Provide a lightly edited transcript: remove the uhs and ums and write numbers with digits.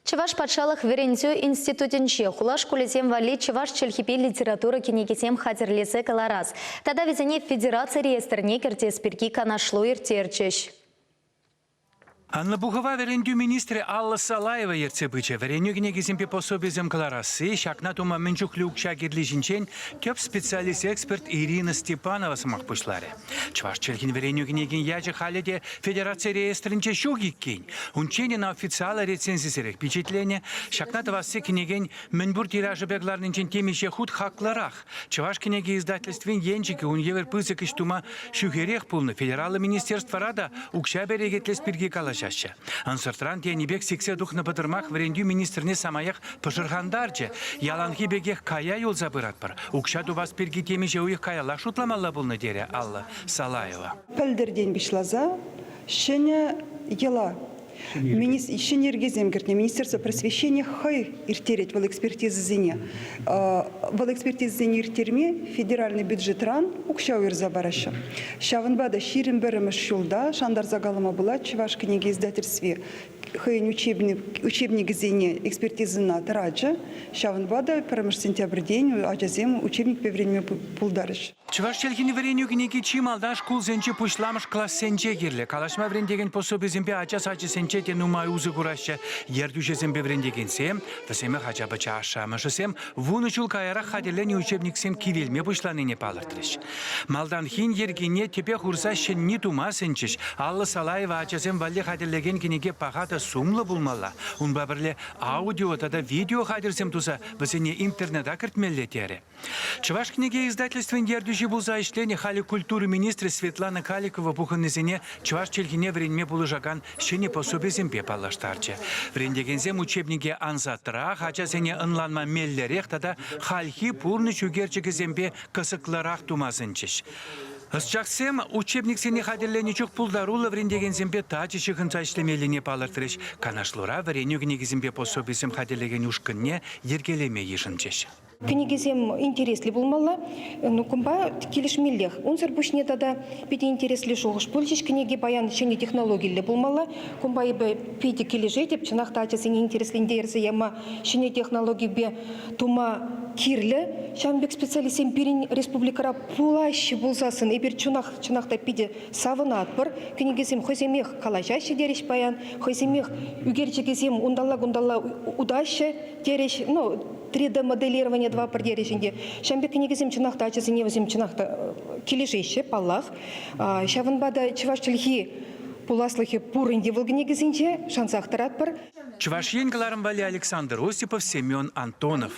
Чуваш патшалық верензю институтенче хулаш кулезем вали чуваш челхипи литература кенегесем хатерлесе каларас. Тада везене федерация реестрне кертес перки канашлу иртерчеш. Анна Бугова верендю министре Алла Салаева ерцебыча вереню кенегесемпе пособизем каларасы шакна тума менчухлюкча гирлижинчен төп специалист эксперт Ирина Степанова самах пушларе. Чуваш челхин вереню кенеген яжы халеде федерация реестринче шугиккень. Унчене на официала рецензисерек впечатление шакна тавасы кенеген менбур тиражы бегларнинчен темище худ хакларах. Чуваш кенеге издательствен енчики уньевер пызык иштума шугерех пулны федералы министерства рада укша берегетлес пирги калаш. Ансыртран тенебек сиксе духна бадырмах врендю министрне самаях пашыргандарчы. Яланхи бегех кая юл забыратпар. Укшаду вас перги темиже уих каяла шутламалла булны дере Алла Салаева. Пәлдерден бишлаза, шене ела. Шенергезем гертне Министерство просвещения хай иртереть в экспертизе иртерме федеральный бюджет ран укшауэр забараша. Шаванбада ширин берем шулда шандар загалама была чуваш книги издательстве хайн учебник зене экспертизы на тараджа. Шаванбада перемеш сентябрь день аджазем учебник по времени пулдарыш. Чуваш челхини вереню книги чималдан школ зенче пушламыш класс сенче гирле. Калашма врендеген пособиземпе ачас ачы сенче нумай узы кураща ердюшесем беврендегенсем, тасеме хача бача ашамашысем, вунучул каяра хадерлени учебниксем кивелме бушланыне палыртырыш. Малдан хин ергене тепе хурса шенни тума сенчиш, Алла Салаева ачасем валле хадерлеген кенеге пахата сумлы булмалла. Унба бірле аудио тада видео хадерсем туса, васене интернета кіртмелле тере. Чуваш книге издательствен ердюши булза ишлени хали культуры министры Светлана Каликова буханнезене чуваш челхине вренме булыжаган шене пособизем палаштарчы. Врендегензем учебнике анзатра, хача сене ынланма меллерех, тада хальхи пурны чугерчігізембе кысыкларах тумасынчыш. Ысчаксем учебник сене хадерленичук пулдарула врендегензембе тачы чыхынца ишлемеліне палыртырыш. Канашлура вреню книгизембе пособизем хадерлеген ушкынне ергелеме ешынчыш. Книгизем интересли булмалла, ну кумба келишмеллех. Унсер бушне тада пяти интересли шоғыш. Польчиш книги баян чене технологийле булмалла. Кумба ебе пяти кележетеп, чынақта ачасыне интереслендерсе яма чене технологий бе тума кирле. Шамбек специалистен бірін республикара пулащи булзасын. Эбір чынақта пяти савына атпыр. Книгизем хоземех калажащи дереш баян. Хоземех үгерчегизем ундалла удащи дереш, ну, 3D моделирование 2 пар дереженде. Шамбек книгизем чынақта ачасыне өзем чынақта кележейші паллах. Шавынбада чываш чылхи пуласлыхи пурынде выл книгизенче шансақтырат бар. Чуваш енгіларым вали Александр Осипов, Семен Антонов.